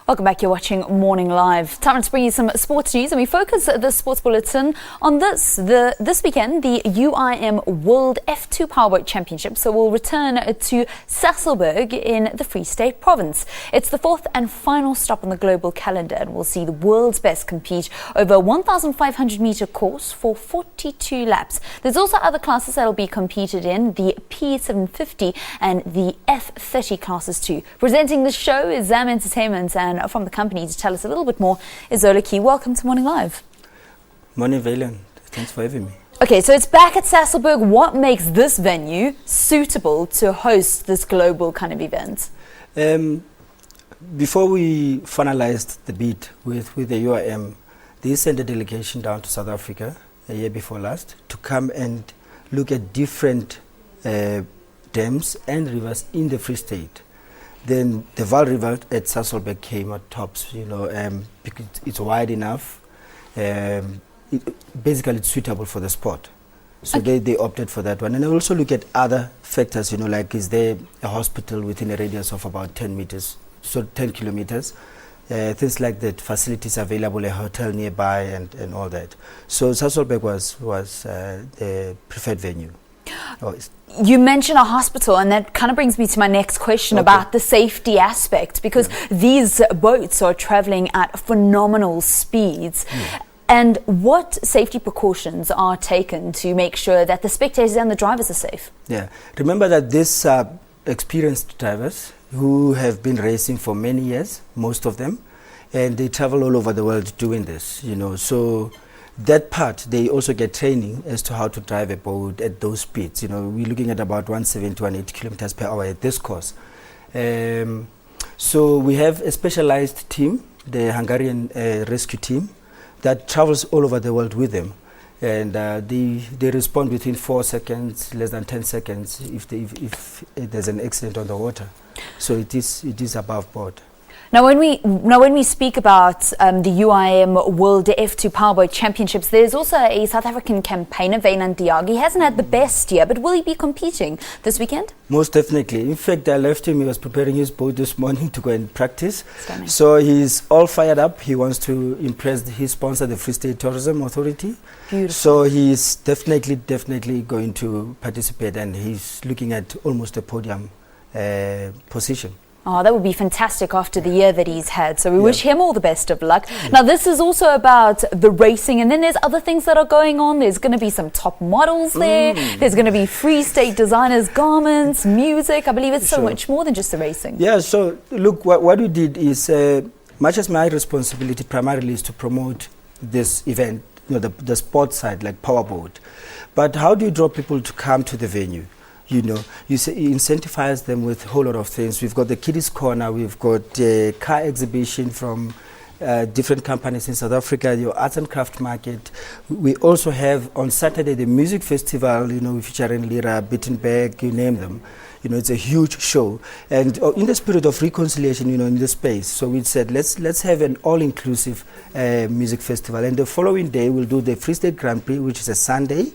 Welcome back. You're watching Morning Live. Time to bring you some sports news, and we focus the sports bulletin on this. This weekend, the UIM World F2 Powerboat Championship will return to Sasolburg in the Free State Province. It's the fourth and final stop on the global calendar, and we'll see the world's best compete over a 1,500-meter course for 42 laps. There's also other classes that will be competed in, the P750 and the F30 classes too. Presenting the show is Zam Entertainment, and from the company to tell us a little bit more is Zola Key. Welcome to Morning Live. Morning, Valen. Thanks for having me. Okay, so it's back at Sasolburg. What makes this venue suitable to host this global kind of event? Before we finalized the bid with the UIM, they sent a delegation down to South Africa a year before last to come and look at different dams and rivers in the Free State. Then the Vaal River at Sasolburg came at tops, because it's wide enough. Basically, it's suitable for the sport. So okay, they opted for that one. And they also look at other factors, like is there a hospital within a radius of about 10 meters, so 10 kilometers. Things like that, facilities available, a hotel nearby and all that. So Sasolburg was the preferred venue. You mentioned a hospital, and that kind of brings me to my next question about the safety aspect, because these boats are traveling at phenomenal speeds. And what safety precautions are taken to make sure that the spectators and the drivers are safe? Yeah, remember that these are experienced drivers who have been racing for many years, most of them, and they travel all over the world doing this, so that part, they also get training as to how to drive a boat at those speeds. We're looking at about 170 to 180 kilometers per hour at this course. So we have a specialized team, the Hungarian rescue team, that travels all over the world with them. And they respond within 4 seconds, less than 10 seconds, if there's an accident on the water. So it is above board. Now, when we speak about the UIM World F2 Powerboat Championships, there's also a South African campaigner, Wayland Diagi. He hasn't had the best year, but will he be competing this weekend? Most definitely. In fact, I left him. He was preparing his boat this morning to go and practice. Stunning. So he's all fired up. He wants to impress his sponsor, the Free State Tourism Authority. Beautiful. So he's definitely going to participate, and he's looking at almost a podium position. Oh, that would be fantastic after the year that he's had. So we wish him all the best of luck. Now, this is also about the racing, and then there's other things that are going on. There's going to be some top models there. There's going to be Free State designers, garments, music. I believe it's so much more than just the racing. Yeah, so look, what we did is, much as my responsibility primarily is to promote this event, the sports side, like Powerboat. But how do you draw people to come to the venue? You incentivize them with a whole lot of things. We've got the Kiddies Corner, we've got a car exhibition from different companies in South Africa, your arts and craft market. We also have on Saturday the music festival, featuring Lira, Bittenberg, you name them. It's a huge show. And in the spirit of reconciliation, in this space, so we said, let's have an all-inclusive music festival. And the following day, we'll do the Free State Grand Prix, which is a Sunday.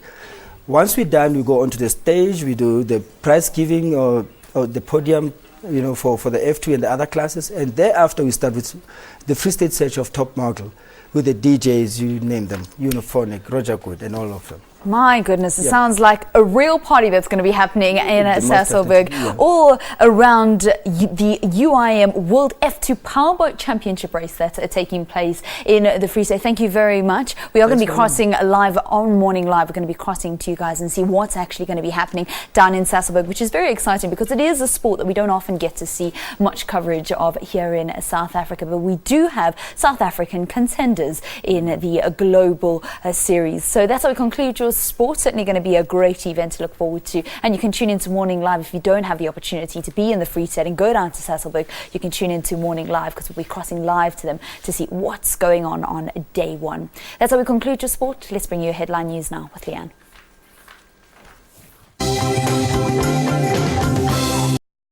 Once we're done, we go onto the stage, we do the prize giving or the podium, for the F2 and the other classes. And thereafter, we start with the Free State Search of Top Model with the DJs, you name them, Uniphonic, Roger Good, and all of them. My goodness, it sounds like a real party that's going to be happening in Sasolburg, all around the UIM World F2 Powerboat Championship race that's taking place in the Free State. Thank you very much. We are going to be crossing live on Morning Live. We're going to be crossing to you guys and see what's actually going to be happening down in Sasolburg, which is very exciting because it is a sport that we don't often get to see much coverage of here in South Africa. But we do have South African contenders in the global series. So that's how we conclude your sport. Certainly going to be a great event to look forward to, and you can tune into Morning Live if you don't have the opportunity to be in the Free State and go down to Sasolburg. You can tune into Morning Live because we'll be crossing live to them to see what's going on day one. That's how we conclude your sport. Let's bring you headline news now with Leanne.